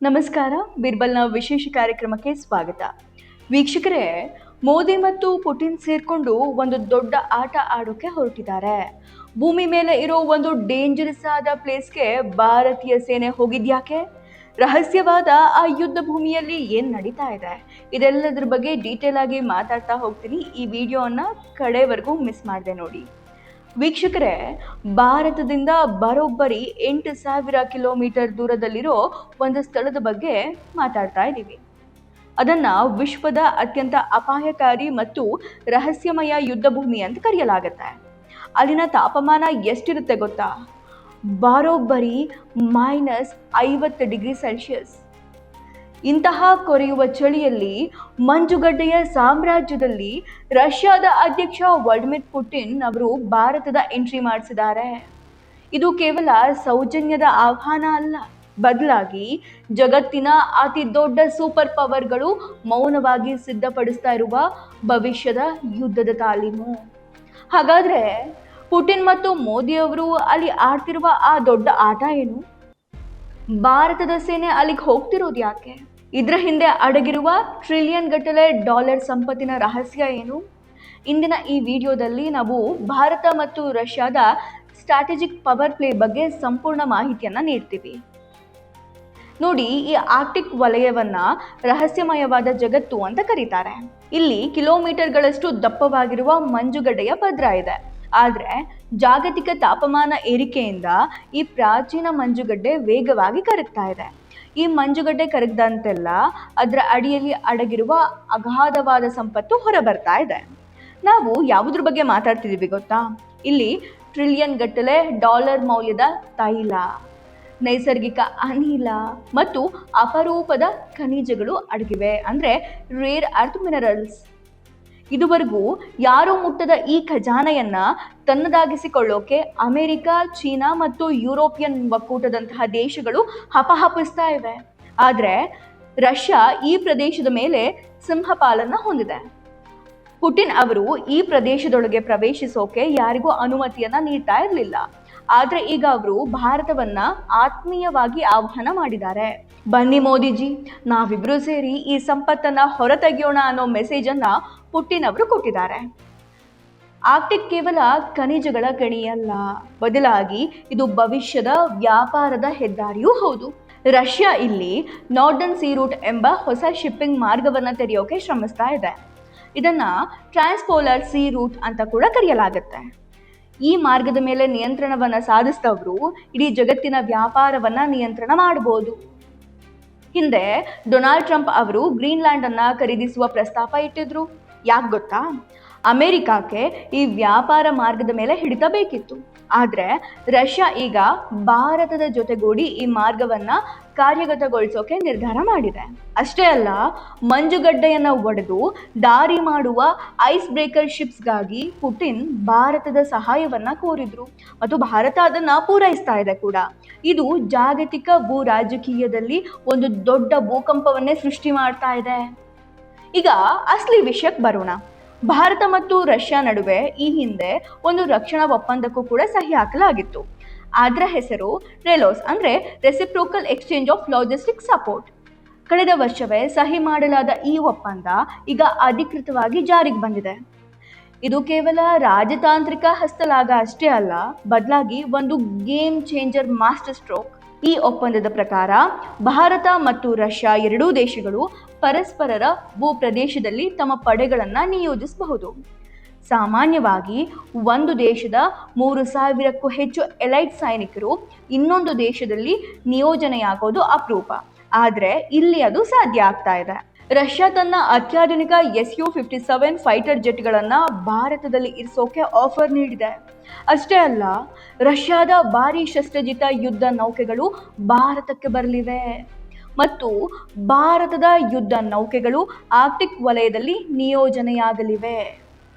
ನಮಸ್ಕಾರ, ಬಿರ್ಬಲ್ನ ವಿಶೇಷ ಕಾರ್ಯಕ್ರಮಕ್ಕೆ ಸ್ವಾಗತ. ವೀಕ್ಷಕರೇ, ಮೋದಿ ಮತ್ತು ಪುಟಿನ್ ಸೇರ್ಕೊಂಡು ಒಂದು ದೊಡ್ಡ ಆಟ ಆಡೋಕೆ ಹೊರಟಿದ್ದಾರೆ. ಭೂಮಿ ಮೇಲೆ ಇರೋ ಒಂದು ಡೇಂಜರಸ್ ಆದ ಪ್ಲೇಸ್ಗೆ ಭಾರತೀಯ ಸೇನೆ ಹೋಗಿದ್ಯಾಕೆ? ರಹಸ್ಯವಾದ ಆ ಯುದ್ಧ ಭೂಮಿಯಲ್ಲಿ ಏನ್ ನಡೀತಾ ಇದೆ, ಇದೆಲ್ಲದ್ರ ಬಗ್ಗೆ ಡೀಟೇಲ್ ಆಗಿ ಮಾತಾಡ್ತಾ ಹೋಗ್ತೀನಿ. ಈ ವಿಡಿಯೋನ ಕಡೆವರೆಗೂ ಮಿಸ್ ಮಾಡದೆ ನೋಡಿ. ವೀಕ್ಷಕರೇ, ಭಾರತದಿಂದ ಬರೋಬ್ಬರಿ 8,000 ಕಿಲೋಮೀಟರ್ ದೂರದಲ್ಲಿರೋ ಒಂದು ಸ್ಥಳದ ಬಗ್ಗೆ ಮಾತಾಡ್ತಾ ಇದ್ದೀವಿ. ಅದನ್ನ ವಿಶ್ವದ ಅತ್ಯಂತ ಅಪಾಯಕಾರಿ ಮತ್ತು ರಹಸ್ಯಮಯ ಯುದ್ಧ ಭೂಮಿ ಅಂತ ಕರೆಯಲಾಗುತ್ತೆ. ಅಲ್ಲಿನ ತಾಪಮಾನ ಎಷ್ಟಿರುತ್ತೆ ಗೊತ್ತಾ? ಬರೋಬ್ಬರಿ -50 ಡಿಗ್ರಿ ಸೆಲ್ಸಿಯಸ್. ಇಂತಹ ಕೊರೆಯುವ ಚಳಿಯಲ್ಲಿ ಮಂಜುಗಡ್ಡೆಯ ಸಾಮ್ರಾಜ್ಯದಲ್ಲಿ ರಷ್ಯಾದ ಅಧ್ಯಕ್ಷ ವ್ಲಾದಿಮಿರ್ ಪುಟಿನ್ ಅವರು ಭಾರತದ ಎಂಟ್ರಿ ಮಾಡಿಸಿದ್ದಾರೆ. ಇದು ಕೇವಲ ಸೌಜನ್ಯದ ಆಹ್ವಾನ ಅಲ್ಲ, ಬದಲಾಗಿ ಜಗತ್ತಿನ ಅತಿ ದೊಡ್ಡ ಸೂಪರ್ ಪವರ್ಗಳು ಮೌನವಾಗಿ ಸಿದ್ಧಪಡಿಸ್ತಾ ಇರುವ ಭವಿಷ್ಯದ ಯುದ್ಧದ ತಾಲೀಮು. ಹಾಗಾದ್ರೆ ಪುಟಿನ್ ಮತ್ತು ಮೋದಿ ಅವರು ಅಲ್ಲಿ ಆಡ್ತಿರುವ ಆ ದೊಡ್ಡ ಆಟ ಏನು? ಭಾರತದ ಸೇನೆ ಅಲ್ಲಿಗೆ ಹೋಗ್ತಿರೋದು ಯಾಕೆ? ಇದರ ಹಿಂದೆ ಅಡಗಿರುವ ಟ್ರಿಲಿಯನ್ ಗಟ್ಟಲೆ ಡಾಲರ್ ಸಂಪತ್ತಿನ ರಹಸ್ಯ ಏನು? ಇಂದಿನ ಈ ವಿಡಿಯೋದಲ್ಲಿ ನಾವು ಭಾರತ ಮತ್ತು ರಷ್ಯಾದ ಸ್ಟ್ರಾಟಜಿಕ್ ಪವರ್ ಪ್ಲೇ ಬಗ್ಗೆ ಸಂಪೂರ್ಣ ಮಾಹಿತಿಯನ್ನ ನೀಡ್ತೀವಿ. ನೋಡಿ, ಈ ಆರ್ಕ್ಟಿಕ್ ವಲಯವನ್ನ ರಹಸ್ಯಮಯವಾದ ಜಗತ್ತು ಅಂತ ಕರೀತಾರೆ. ಇಲ್ಲಿ ಕಿಲೋಮೀಟರ್ಗಳಷ್ಟು ದಪ್ಪವಾಗಿರುವ ಮಂಜುಗಡ್ಡೆಯ ಪದ್ರ ಇದೆ. ಆದ್ರೆ ಜಾಗತಿಕ ತಾಪಮಾನ ಏರಿಕೆಯಿಂದ ಈ ಪ್ರಾಚೀನ ಮಂಜುಗಡ್ಡೆ ವೇಗವಾಗಿ ಕರಗ್ತಾ ಇದೆ. ಈ ಮಂಜುಗಡ್ಡೆ ಕರಗದಂತೆಲ್ಲ ಅದರ ಅಡಿಯಲ್ಲಿ ಅಡಗಿರುವ ಅಗಾಧವಾದ ಸಂಪತ್ತು ಹೊರಬರ್ತಾ ಇದೆ. ನಾವು ಯಾವುದ್ರ ಬಗ್ಗೆ ಮಾತಾಡ್ತಿದೀವಿ ಗೊತ್ತಾ? ಇಲ್ಲಿ ಟ್ರಿಲಿಯನ್ ಗಟ್ಟಲೆ ಡಾಲರ್ ಮೌಲ್ಯದ ತೈಲ, ನೈಸರ್ಗಿಕ ಅನಿಲ ಮತ್ತು ಅಪರೂಪದ ಖನಿಜಗಳು ಅಡಗಿವೆ. ಅಂದ್ರೆ ರೇರ್ ಅರ್ತ್ ಮಿನರಲ್ಸ್. ಇದುವರೆಗೂ ಯಾರೂ ಮುಟ್ಟದ ಈ ಖಜಾನೆಯನ್ನ ತನ್ನದಾಗಿಸಿಕೊಳ್ಳೋಕೆ ಅಮೆರಿಕ, ಚೀನಾ ಮತ್ತು ಯುರೋಪಿಯನ್ ಒಕ್ಕೂಟದಂತಹ ದೇಶಗಳು ಹಪಹಪಿಸ್ತಾ ಇವೆ. ಆದ್ರೆ ರಷ್ಯಾ ಈ ಪ್ರದೇಶದ ಮೇಲೆ ಸಿಂಹಪಾಲನ್ನ ಹೊಂದಿದೆ. ಪುಟಿನ್ ಅವರು ಈ ಪ್ರದೇಶದೊಳಗೆ ಪ್ರವೇಶಿಸೋಕೆ ಯಾರಿಗೂ ಅನುಮತಿಯನ್ನ ನೀಡ್ತಾ ಇರಲಿಲ್ಲ. ಆದ್ರೆ ಈಗ ಅವರು ಭಾರತವನ್ನ ಆತ್ಮೀಯವಾಗಿ ಆಹ್ವಾನ ಮಾಡಿದ್ದಾರೆ. ಬನ್ನಿ ಮೋದಿಜಿ, ನಾವಿಬ್ರು ಸೇರಿ ಈ ಸಂಪತ್ತನ್ನ ಹೊರತೆಗೆಯೋಣ ಅನ್ನೋ ಮೆಸೇಜ್ ಅನ್ನ ಪುಟಿನ್ ಅವರು ಕೊಟ್ಟಿದ್ದಾರೆ. ಆರ್ಕ್ಟಿಕ್ ಕೇವಲ ಖನಿಜಗಳ ಗಣಿಯಲ್ಲ, ಬದಲಾಗಿ ಇದು ಭವಿಷ್ಯದ ವ್ಯಾಪಾರದ ಹೆದ್ದಾರಿಯೂ ಹೌದು. ರಷ್ಯಾ ಇಲ್ಲಿ ನಾರ್ದರ್ನ್ ಸೀ ರೂಟ್ ಎಂಬ ಹೊಸ ಶಿಪ್ಪಿಂಗ್ ಮಾರ್ಗವನ್ನ ತೆರೆಯೋಕೆ ಶ್ರಮಿಸ್ತಾ ಇದೆ. ಇದನ್ನ ಟ್ರಾನ್ಸ್ಪೋಲಾರ್ ಸೀ ರೂಟ್ ಅಂತ ಕೂಡ ಕರೆಯಲಾಗುತ್ತೆ. ಈ ಮಾರ್ಗದ ಮೇಲೆ ನಿಯಂತ್ರಣವನ್ನ ಸಾಧಿಸಿದವರು ಇಡೀ ಜಗತ್ತಿನ ವ್ಯಾಪಾರವನ್ನ ನಿಯಂತ್ರಣ ಮಾಡಬಹುದು. ಹಿಂದೆ ಡೊನಾಲ್ಡ್ ಟ್ರಂಪ್ ಅವರು ಗ್ರೀನ್ಲ್ಯಾಂಡ್ ಅನ್ನ ಖರೀದಿಸುವ ಪ್ರಸ್ತಾಪ ಇಟ್ಟಿದ್ರು. ಯಾಕೆ ಗೊತ್ತಾ? ಅಮೆರಿಕಕ್ಕೆ ಈ ವ್ಯಾಪಾರ ಮಾರ್ಗದ ಮೇಲೆ ಹಿಡಿತ ಬೇಕಿತ್ತು. ಆದ್ರೆ ರಷ್ಯಾ ಈಗ ಭಾರತದ ಜೊತೆಗೂಡಿ ಈ ಮಾರ್ಗವನ್ನ ಕಾರ್ಯಗತಗೊಳಿಸೋಕೆ ನಿರ್ಧಾರ ಮಾಡಿದೆ. ಅಷ್ಟೇ ಅಲ್ಲ, ಮಂಜುಗಡ್ಡೆಯನ್ನ ಒಡೆದು ದಾರಿ ಮಾಡುವ ಐಸ್ ಬ್ರೇಕರ್ ಶಿಪ್ಸ್ಗಾಗಿ ಪುಟಿನ್ ಭಾರತದ ಸಹಾಯವನ್ನ ಕೋರಿದ್ರು ಮತ್ತು ಭಾರತ ಅದನ್ನ ಪೂರೈಸ್ತಾ ಇದೆ ಕೂಡ. ಇದು ಜಾಗತಿಕ ಭೂ ರಾಜಕೀಯದಲ್ಲಿ ಒಂದು ದೊಡ್ಡ ಭೂಕಂಪವನ್ನೇ ಸೃಷ್ಟಿ ಮಾಡ್ತಾ ಇದೆ. ಈಗ ಅಸಲಿ ವಿಷಯಕ್ಕೆ ಬರೋಣ. ಭಾರತ ಮತ್ತು ರಷ್ಯಾ ನಡುವೆ ಈ ಹಿಂದೆ ಒಂದು ರಕ್ಷಣಾ ಒಪ್ಪಂದಕ್ಕೂ ಕೂಡ ಸಹಿ ಹಾಕಲಾಗಿತ್ತು. ಅದರ ಹೆಸರು ರೆಲೋಸ್, ಅಂದ್ರೆ reciprocal exchange of logistic support. ಕಳೆದ ವರ್ಷವೇ ಸಹಿ ಮಾಡಲಾದ ಈ ಒಪ್ಪಂದ ಈಗ ಅಧಿಕೃತವಾಗಿ ಜಾರಿಗೆ ಬಂದಿದೆ. ಇದು ಕೇವಲ ರಾಜತಾಂತ್ರಿಕ ಹಸ್ತಲಾಗ ಅಷ್ಟೇ ಅಲ್ಲ, ಬದಲಾಗಿ ಒಂದು ಗೇಮ್ ಚೇಂಜರ್ ಮಾಸ್ಟರ್ ಸ್ಟ್ರೋಕ್. ಈ ಒಪ್ಪಂದದ ಪ್ರಕಾರ ಭಾರತ ಮತ್ತು ರಷ್ಯಾ ಎರಡೂ ದೇಶಗಳು ಪರಸ್ಪರರ ಭೂ ಪ್ರದೇಶದಲ್ಲಿ ತಮ್ಮ ಪಡೆಗಳನ್ನು ನಿಯೋಜಿಸಬಹುದು. ಸಾಮಾನ್ಯವಾಗಿ ಒಂದು ದೇಶದ 3,000ಕ್ಕೂ ಹೆಚ್ಚು ಎಲೈಟ್ ಸೈನಿಕರು ಇನ್ನೊಂದು ದೇಶದಲ್ಲಿ ನಿಯೋಜನೆಯಾಗೋದು ಅಪರೂಪ. ಆದರೆ ಇಲ್ಲಿ ಅದು ಸಾಧ್ಯ ಆಗ್ತಾ ಇದೆ. ರಷ್ಯಾ ತನ್ನ ಅತ್ಯಾಧುನಿಕ Su-57 ಫೈಟರ್ ಜೆಟ್ಗಳನ್ನ ಭಾರತದಲ್ಲಿ ಇರಿಸೋಕೆ ಆಫರ್ ನೀಡಿದೆ. ಅಷ್ಟೇ ಅಲ್ಲ, ರಷ್ಯಾದ ಭಾರಿ ಶಸ್ತ್ರಜಿತ ಯುದ್ಧ ನೌಕೆಗಳು ಭಾರತಕ್ಕೆ ಬರಲಿವೆ ಮತ್ತು ಭಾರತದ ಯುದ್ಧ ನೌಕೆಗಳು ಆರ್ಕ್ಟಿಕ್ ವಲಯದಲ್ಲಿ ನಿಯೋಜನೆಯಾಗಲಿವೆ.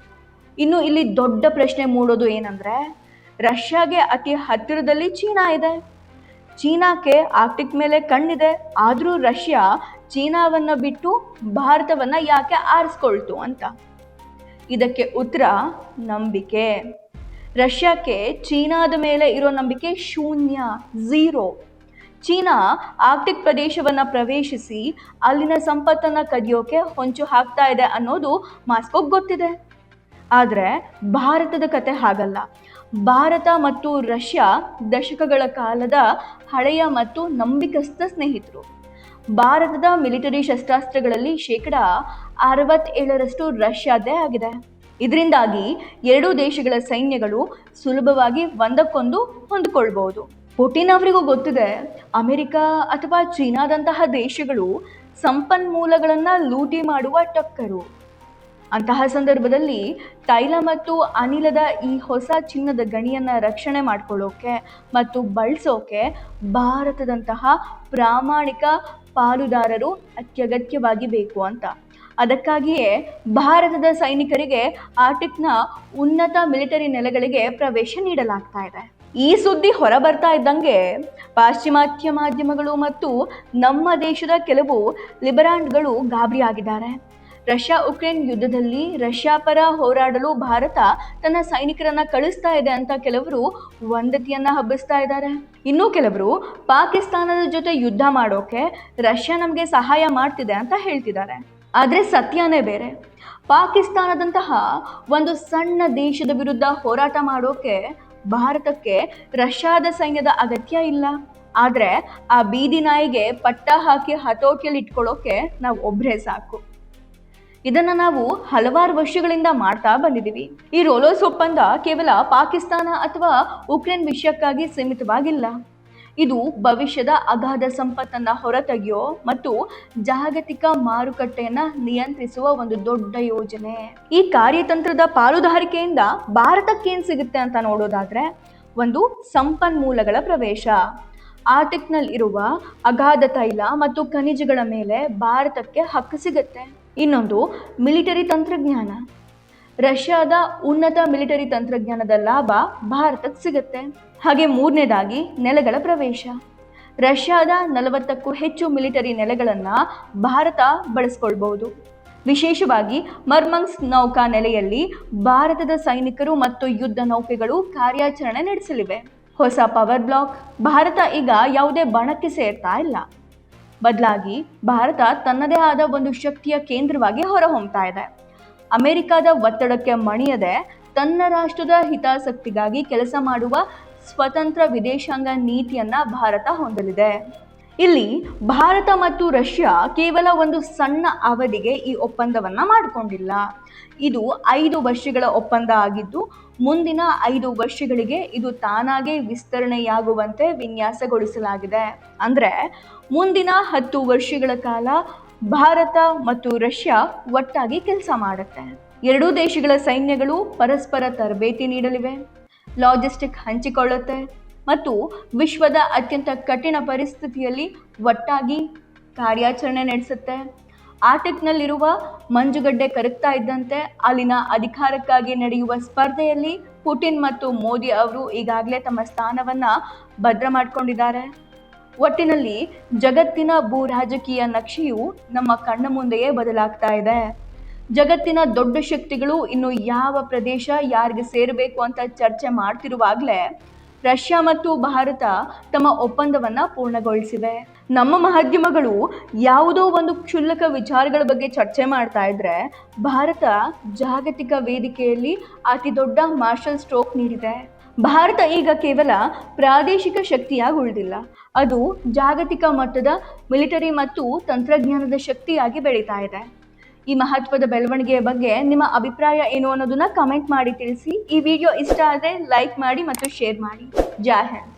ಇನ್ನು ಇಲ್ಲಿ ದೊಡ್ಡ ಪ್ರಶ್ನೆ ಮೂಡೋದು ಏನಂದ್ರೆ, ರಷ್ಯಾಗೆ ಅತಿ ಹತ್ತಿರದಲ್ಲಿ ಚೀನಾ ಇದೆ. ಚೀನಾಕ್ಕೆ ಆರ್ಕ್ಟಿಕ್ ಮೇಲೆ ಕಣ್ಣಿದೆ. ಆದರೂ ರಷ್ಯಾ ಚೀನಾವನ್ನ ಬಿಟ್ಟು ಭಾರತವನ್ನ ಯಾಕೆ ಆರಿಸ್ಕೊಳ್ತು ಅಂತ. ಇದಕ್ಕೆ ಉತ್ತರ ನಂಬಿಕೆ. ರಷ್ಯಾಕ್ಕೆ ಚೀನಾದ ಮೇಲೆ ಇರೋ ನಂಬಿಕೆ ಶೂನ್ಯ, ಝೀರೋ. ಚೀನಾ ಆರ್ಕ್ಟಿಕ್ ಪ್ರದೇಶವನ್ನ ಪ್ರವೇಶಿಸಿ ಅಲ್ಲಿನ ಸಂಪತ್ತನ್ನ ಕದಿಯೋಕೆ ಹೊಂಚು ಹಾಕ್ತಾ ಇದೆ ಅನ್ನೋದು ಮಾಸ್ಕೋಗೆ ಗೊತ್ತಿದೆ. ಆದರೆ ಭಾರತದ ಕತೆ ಹಾಗಲ್ಲ. ಭಾರತ ಮತ್ತು ರಷ್ಯಾ ದಶಕಗಳ ಕಾಲದ ಹಳೆಯ ಮತ್ತು ನಂಬಿಕಸ್ಥ ಸ್ನೇಹಿತರು. ಭಾರತದ ಮಿಲಿಟರಿ ಶಸ್ತ್ರಾಸ್ತ್ರಗಳಲ್ಲಿ 67% ರಷ್ಯಾದೇ ಆಗಿದೆ. ಇದರಿಂದಾಗಿ ಎರಡೂ ದೇಶಗಳ ಸೈನ್ಯಗಳು ಸುಲಭವಾಗಿ ಒಂದಕ್ಕೊಂದು ಹೊಂದಿಕೊಳ್ಬಹುದು. ಪುಟಿನ್ ಅವರಿಗೂ ಗೊತ್ತಿದೆ, ಅಮೆರಿಕ ಅಥವಾ ಚೀನಾದಂತಹ ದೇಶಗಳು ಸಂಪನ್ಮೂಲಗಳನ್ನ ಲೂಟಿ ಮಾಡುವ ಟಕ್ಕರು. ಅಂತಹ ಸಂದರ್ಭದಲ್ಲಿ ತೈಲ ಮತ್ತು ಅನಿಲದ ಈ ಹೊಸ ಚಿನ್ನದ ಗಣಿಯನ್ನ ರಕ್ಷಣೆ ಮಾಡ್ಕೊಳ್ಳೋಕೆ ಮತ್ತು ಬಳಸೋಕೆ ಭಾರತದಂತಹ ಪ್ರಾಮಾಣಿಕ ಪಾಲುದಾರರು ಅತ್ಯಗತ್ಯವಾಗಿ ಬೇಕು ಅಂತ. ಅದಕ್ಕಾಗಿಯೇ ಭಾರತದ ಸೈನಿಕರಿಗೆ ಆರ್ಟಿಕ್ನ ಉನ್ನತ ಮಿಲಿಟರಿ ನೆಲೆಗಳಿಗೆ ಪ್ರವೇಶ ನೀಡಲಾಗ್ತಾ ಇದೆ. ಈ ಸುದ್ದಿ ಹೊರಬರ್ತಾ ಇದ್ದಂಗೆ ಪಾಶ್ಚಿಮಾತ್ಯ ಮಾಧ್ಯಮಗಳು ಮತ್ತು ನಮ್ಮ ದೇಶದ ಕೆಲವು ಲಿಬರಾಂಡ್ಗಳು ಗಾಬರಿಯಾಗಿದ್ದಾರೆ. ರಷ್ಯಾ ಉಕ್ರೇನ್ ಯುದ್ಧದಲ್ಲಿ ರಷ್ಯಾ ಪರ ಹೋರಾಡಲು ಭಾರತ ತನ್ನ ಸೈನಿಕರನ್ನ ಕಳಿಸ್ತಾ ಇದೆ ಅಂತ ಕೆಲವರು ವಂದತಿಯನ್ನ ಹಬ್ಬಿಸ್ತಾ ಇದ್ದಾರೆ. ಇನ್ನೂ ಕೆಲವರು ಪಾಕಿಸ್ತಾನದ ಜೊತೆ ಯುದ್ಧ ಮಾಡೋಕೆ ರಷ್ಯಾ ನಮಗೆ ಸಹಾಯ ಮಾಡ್ತಿದೆ ಅಂತ ಹೇಳ್ತಿದ್ದಾರೆ. ಆದರೆ ಸತ್ಯನೇ ಬೇರೆ. ಪಾಕಿಸ್ತಾನದಂತಹ ಒಂದು ಸಣ್ಣ ದೇಶದ ವಿರುದ್ಧ ಹೋರಾಟ ಮಾಡೋಕೆ ಭಾರತಕ್ಕೆ ರಷ್ಯಾದ ಸೈನ್ಯದ ಅಗತ್ಯ ಇಲ್ಲ. ಆದರೆ ಆ ಬೀದಿ ನಾಯಿಗೆ ಪಟ್ಟ ಹಾಕಿ ಹತೋಟಿಯಲ್ಲಿ ಇಟ್ಕೊಳ್ಳೋಕೆ ನಾವು ಒಬ್ಬರೇ ಸಾಕು. ಇದನ್ನ ನಾವು ಹಲವಾರು ವರ್ಷಗಳಿಂದ ಮಾಡ್ತಾ ಬಂದಿದ್ದೀವಿ. ಈ ರೋಲೋಸ್ ಒಪ್ಪಂದ ಕೇವಲ ಪಾಕಿಸ್ತಾನ ಅಥವಾ ಉಕ್ರೇನ್ ವಿಷಯಕ್ಕಾಗಿ ಸೀಮಿತವಾಗಿಲ್ಲ. ಇದು ಭವಿಷ್ಯದ ಅಗಾಧ ಸಂಪತ್ತನ್ನ ಹೊರತೆಗೆಯೋ ಮತ್ತು ಜಾಗತಿಕ ಮಾರುಕಟ್ಟೆಯನ್ನ ನಿಯಂತ್ರಿಸುವ ಒಂದು ದೊಡ್ಡ ಯೋಜನೆ. ಈ ಕಾರ್ಯತಂತ್ರದ ಪಾಲುದಾರಿಕೆಯಿಂದ ಭಾರತಕ್ಕೇನು ಸಿಗುತ್ತೆ ಅಂತ ನೋಡೋದಾದ್ರೆ, ಒಂದು ಸಂಪನ್ಮೂಲಗಳ ಪ್ರವೇಶ. ಆರ್ಟಿಕ್ನಲ್ಲಿರುವ ಅಗಾಧ ತೈಲ ಮತ್ತು ಖನಿಜಗಳ ಮೇಲೆ ಭಾರತಕ್ಕೆ ಹಕ್ಕು ಸಿಗುತ್ತೆ. ಇನ್ನೊಂದು ಮಿಲಿಟರಿ ತಂತ್ರಜ್ಞಾನ. ರಷ್ಯಾದ ಉನ್ನತ ಮಿಲಿಟರಿ ತಂತ್ರಜ್ಞಾನದ ಲಾಭ ಭಾರತಕ್ಕೆ ಸಿಗುತ್ತೆ. ಹಾಗೆ ಮೂರನೇದಾಗಿ ನೆಲೆಗಳ ಪ್ರವೇಶ. ರಷ್ಯಾದ 40ಕ್ಕೂ ಹೆಚ್ಚು ಮಿಲಿಟರಿ ನೆಲೆಗಳನ್ನು ಭಾರತ ಬಳಸ್ಕೊಳ್ಬಹುದು. ವಿಶೇಷವಾಗಿ ಮರ್ಮಂಗ್ಸ್ ನೌಕಾ ನೆಲೆಯಲ್ಲಿ ಭಾರತದ ಸೈನಿಕರು ಮತ್ತು ಯುದ್ಧ ನೌಕೆಗಳು ಕಾರ್ಯಾಚರಣೆ ನಡೆಸಲಿವೆ. ಹೊಸ ಪವರ್ ಬ್ಲಾಕ್. ಭಾರತ ಈಗ ಯಾವುದೇ ಬಣಕ್ಕೆ ಸೇರ್ತಾ ಇಲ್ಲ. ಬದಲಾಗಿ ಭಾರತ ತನ್ನದೇ ಆದ ಒಂದು ಶಕ್ತಿಯ ಕೇಂದ್ರವಾಗಿ ಹೊರಹೊಮ್ತಾ ಇದೆ. ಅಮೆರಿಕದ ಒತ್ತಡಕ್ಕೆ ಮಣಿಯದೆ ತನ್ನ ರಾಷ್ಟ್ರದ ಹಿತಾಸಕ್ತಿಗಾಗಿ ಕೆಲಸ ಮಾಡುವ ಸ್ವತಂತ್ರ ವಿದೇಶಾಂಗ ನೀತಿಯನ್ನ ಭಾರತ ಹೊಂದಲಿದೆ. ಇಲ್ಲಿ ಭಾರತ ಮತ್ತು ರಷ್ಯಾ ಕೇವಲ ಒಂದು ಸಣ್ಣ ಅವಧಿಗೆ ಈ ಒಪ್ಪಂದವನ್ನ ಮಾಡಿಕೊಂಡಿಲ್ಲ. ಇದು 5 ವರ್ಷಗಳ ಒಪ್ಪಂದ ಆಗಿದ್ದು ಮುಂದಿನ 5 ವರ್ಷಗಳಿಗೆ ಇದು ತಾನಾಗೆ ವಿಸ್ತರಣೆಯಾಗುವಂತೆ ವಿನ್ಯಾಸಗೊಳಿಸಲಾಗಿದೆ. ಅಂದ್ರೆ ಮುಂದಿನ 10 ವರ್ಷಗಳ ಕಾಲ ಭಾರತ ಮತ್ತು ರಷ್ಯಾ ಒಟ್ಟಾಗಿ ಕೆಲಸ ಮಾಡುತ್ತೆ. ಎರಡೂ ದೇಶಗಳ ಸೈನ್ಯಗಳು ಪರಸ್ಪರ ತರಬೇತಿ ನೀಡಲಿವೆ, ಲಾಜಿಸ್ಟಿಕ್ ಹಂಚಿಕೊಳ್ಳುತ್ತೆ ಮತ್ತು ವಿಶ್ವದ ಅತ್ಯಂತ ಕಠಿಣ ಪರಿಸ್ಥಿತಿಯಲ್ಲಿ ಒಟ್ಟಾಗಿ ಕಾರ್ಯಾಚರಣೆ ನಡೆಸುತ್ತೆ. ಆರ್ಟಿಕ್ನಲ್ಲಿರುವ ಮಂಜುಗಡ್ಡೆ ಕರಗ್ತಾ ಇದ್ದಂತೆ ಅಲ್ಲಿನ ಅಧಿಕಾರಕ್ಕಾಗಿ ನಡೆಯುವ ಸ್ಪರ್ಧೆಯಲ್ಲಿ ಪುಟಿನ್ ಮತ್ತು ಮೋದಿ ಅವರು ಈಗಾಗಲೇ ತಮ್ಮ ಸ್ಥಾನವನ್ನ ಭದ್ರ ಮಾಡಿಕೊಂಡಿದ್ದಾರೆ. ಒಟ್ಟಿನಲ್ಲಿ ಜಗತ್ತಿನ ಭೂ ರಾಜಕೀಯ ನಕ್ಷೆಯು ನಮ್ಮ ಕಣ್ಣ ಮುಂದೆಯೇ ಬದಲಾಗ್ತಾ ಇದೆ. ಜಗತ್ತಿನ ದೊಡ್ಡ ಶಕ್ತಿಗಳು ಇನ್ನು ಯಾವ ಪ್ರದೇಶ ಯಾರಿಗೆ ಸೇರಬೇಕು ಅಂತ ಚರ್ಚೆ ಮಾಡ್ತಿರುವಾಗಲೇ ರಷ್ಯಾ ಮತ್ತು ಭಾರತ ತಮ್ಮ ಒಪ್ಪಂದವನ್ನ ಪೂರ್ಣಗೊಳಿಸಿವೆ. ನಮ್ಮ ಮಾಧ್ಯಮಗಳು ಯಾವುದೋ ಒಂದು ಕ್ಷುಲ್ಲಕ ವಿಚಾರಗಳ ಬಗ್ಗೆ ಚರ್ಚೆ ಮಾಡ್ತಾ ಇದ್ರೆ ಭಾರತ ಜಾಗತಿಕ ವೇದಿಕೆಯಲ್ಲಿ ಅತಿ ದೊಡ್ಡ ಮಾರ್ಷಲ್ ಸ್ಟ್ರೋಕ್ ನೀಡಿದೆ. ಭಾರತ ಈಗ ಕೇವಲ ಪ್ರಾದೇಶಿಕ ಶಕ್ತಿಯಾಗಿ ಉಳಿದಿಲ್ಲ, ಅದು ಜಾಗತಿಕ ಮಟ್ಟದ ಮಿಲಿಟರಿ ಮತ್ತು ತಂತ್ರಜ್ಞಾನದ ಶಕ್ತಿಯಾಗಿ ಬೆಳೀತಾ ಇದೆ. ಈ ಮಹತ್ವದ ಬೆಳವಣಿಗೆಯ ಬಗ್ಗೆ ನಿಮ್ಮ ಅಭಿಪ್ರಾಯ ಏನು ಅನ್ನೋದನ್ನ ಕಮೆಂಟ್ ಮಾಡಿ ತಿಳಿಸಿ. ಈ ವಿಡಿಯೋ ಇಷ್ಟ ಆದರೆ ಲೈಕ್ ಮಾಡಿ ಮತ್ತು ಶೇರ್ ಮಾಡಿ. ಜೈ ಹಿಂದ್.